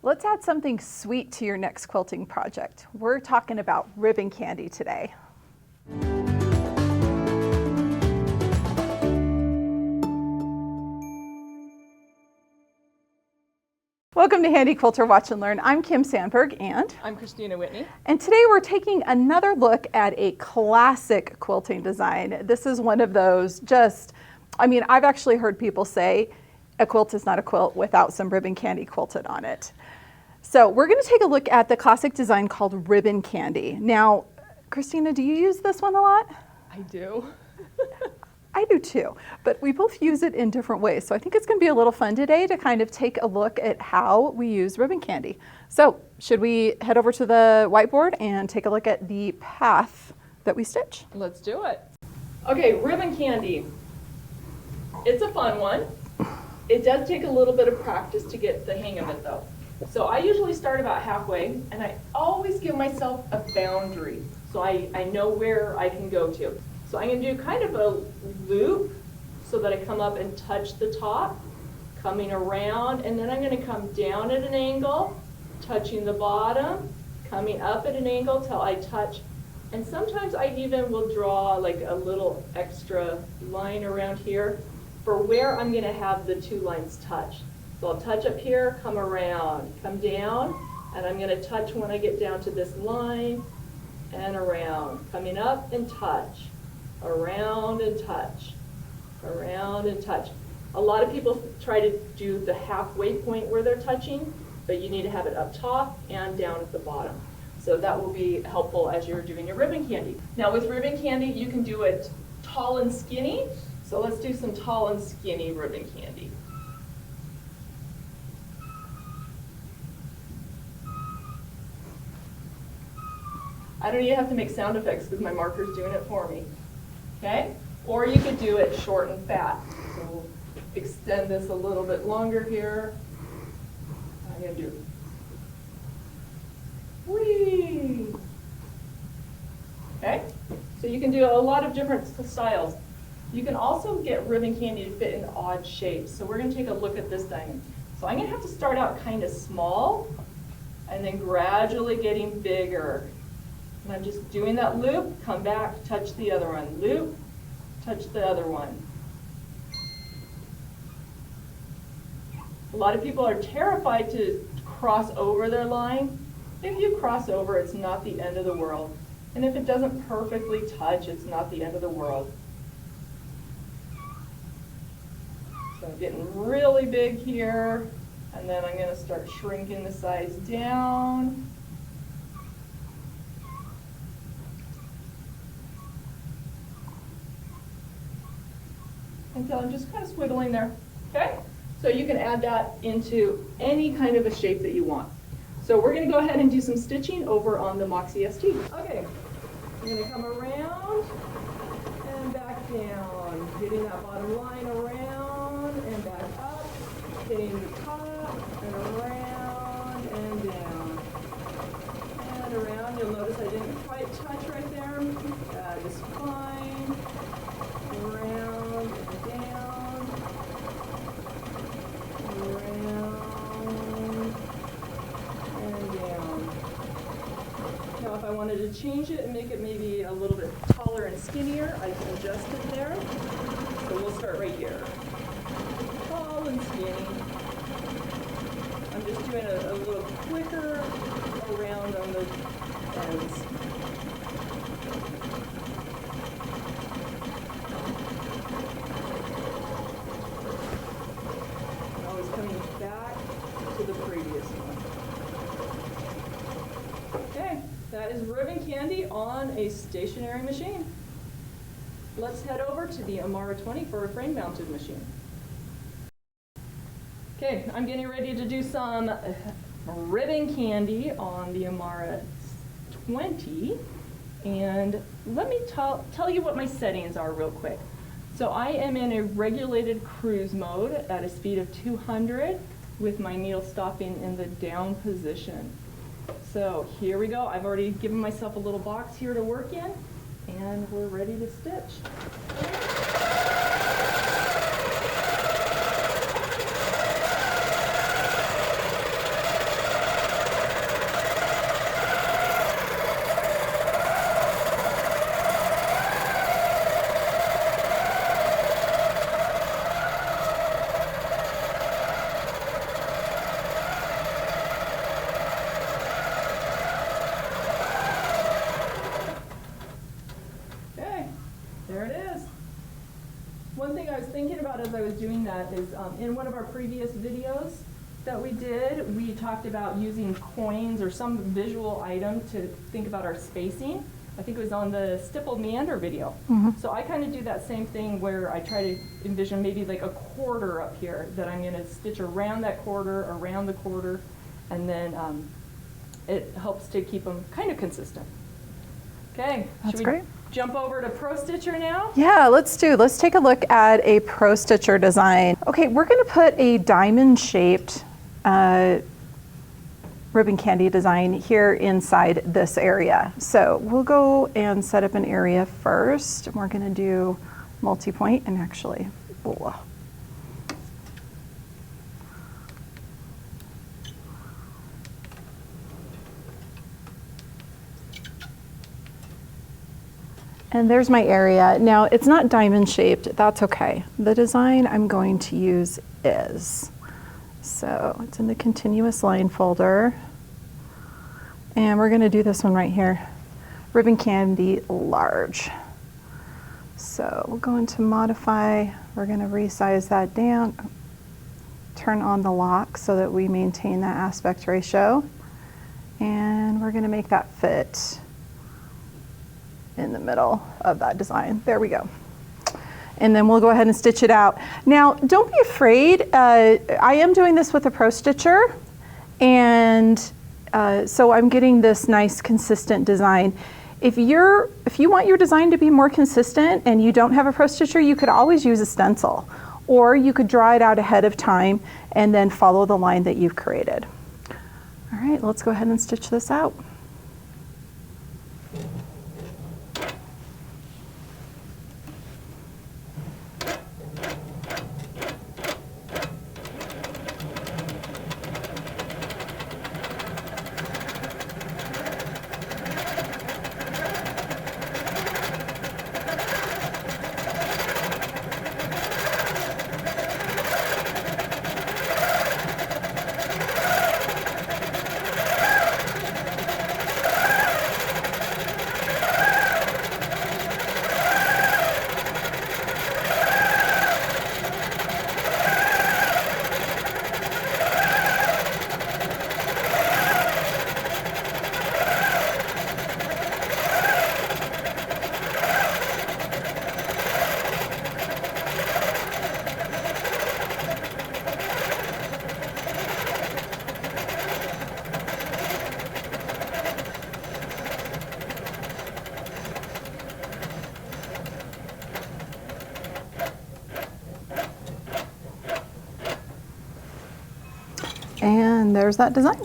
Let's add something sweet to your next quilting project. We're talking about ribbon candy today. Welcome to Handi Quilter Watch and Learn. I'm Kim Sandberg and I'm Kristina Whitney. And today we're taking another look at a classic quilting design. This is one of those I've actually heard people say a quilt is not a quilt without some ribbon candy quilted on it. So we're going to take a look at the classic design called ribbon candy. Now, Kristina, do you use this one a lot? I do. I do too, but we both use it in different ways. So I think it's going to be a little fun today to kind of take a look at how we use ribbon candy. So should we head over to the whiteboard and take a look at the path that we stitch? Let's do it. Okay, ribbon candy. It's a fun one. It does take a little bit of practice to get the hang of it though. So I usually start about halfway and I always give myself a boundary so I know where I can go to. So I'm going to do kind of a loop so that I come up and touch the top, coming around, and then I'm going to come down at an angle, touching the bottom, coming up at an angle till I touch. And sometimes I even will draw like a little extra line around here for where I'm going to have the two lines touch. So I'll touch up here, come around, come down, and I'm going to touch when I get down to this line and around, coming up and touch. Around and touch, around and touch. A lot of people try to do the halfway point where they're touching, but you need to have it up top and down at the bottom. So that will be helpful as you're doing your ribbon candy. Now with ribbon candy, you can do it tall and skinny. So let's do some tall and skinny ribbon candy. I don't even have to make sound effects because my marker's doing it for me. Okay? Or you could do it short and fat. So we'll extend this a little bit longer here. I'm going to do whee. Okay? So you can do a lot of different styles. You can also get ribbon candy to fit in odd shapes. So we're going to take a look at this thing. So I'm going to have to start out kind of small and then gradually getting bigger. And I'm just doing that loop, come back, touch the other one, loop, touch the other one. A lot of people are terrified to cross over their line. If you cross over, it's not the end of the world. And if it doesn't perfectly touch, it's not the end of the world. So I'm getting really big here, and then I'm going to start shrinking the size down. Until I'm just kind of swiggling there, okay? So you can add that into any kind of a shape that you want. So we're going to go ahead and do some stitching over on the Moxie ST. Okay, I'm going to come around and back down, getting that bottom line around and back up, hitting the top and around and down and around. You'll notice I didn't quite touch right there. That is fine. Around and down, around and down. Now if I wanted to change it and make it maybe a little bit taller and skinnier, I can adjust it there. So we'll start right here. Tall and skinny. I'm just doing a little quicker around on the ends. Coming back to the previous one. Okay, that is ribbon candy on a stationary machine. Let's head over to the Amara 20 for a frame-mounted machine. Okay, I'm getting ready to do some ribbon candy on the Amara 20, and let me tell you what my settings are real quick. So I am in a regulated cruise mode at a speed of 200 with my needle stopping in the down position. So here we go. I've already given myself a little box here to work in, and we're ready to stitch. about as I was doing that is in one of our previous videos that we did, we talked about using coins or some visual item to think about our spacing. I think it was on the stippled meander video. So I kind of do that same thing where I try to envision maybe like a quarter up here that I'm going to stitch around that quarter, around the quarter, and then it helps to keep them kind of consistent. Okay, That's great. Jump over to Pro Stitcher now? Yeah, let's take a look at a Pro Stitcher design. Okay, we're going to put a diamond-shaped ribbon candy design here inside this area. So we'll go and set up an area first. We're going to do multi-point and actually, and there's my area. Now it's not diamond shaped, that's okay. The design I'm going to use is, so it's in the continuous line folder. And we're gonna do this one right here, ribbon candy large. So we'll go into modify, we're gonna resize that down, turn on the lock so that we maintain that aspect ratio. And we're gonna make that fit in the middle of that design. There we go. And then we'll go ahead and stitch it out. Now, don't be afraid. I am doing this with a Pro Stitcher, and so I'm getting this nice consistent design. If you want your design to be more consistent and you don't have a Pro Stitcher, you could always use a stencil, or you could draw it out ahead of time and then follow the line that you've created. All right, let's go ahead and stitch this out. And there's that design.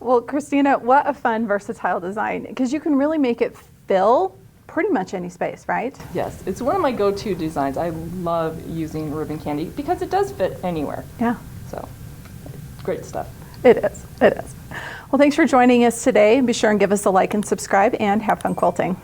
Well, Kristina, what a fun, versatile design, because you can really make it fill pretty much any space, right? Yes, it's one of my go-to designs. I love using ribbon candy because it does fit anywhere. Yeah. So, great stuff. It is. It is. Well, thanks for joining us today. Be sure and give us a like and subscribe, and have fun quilting.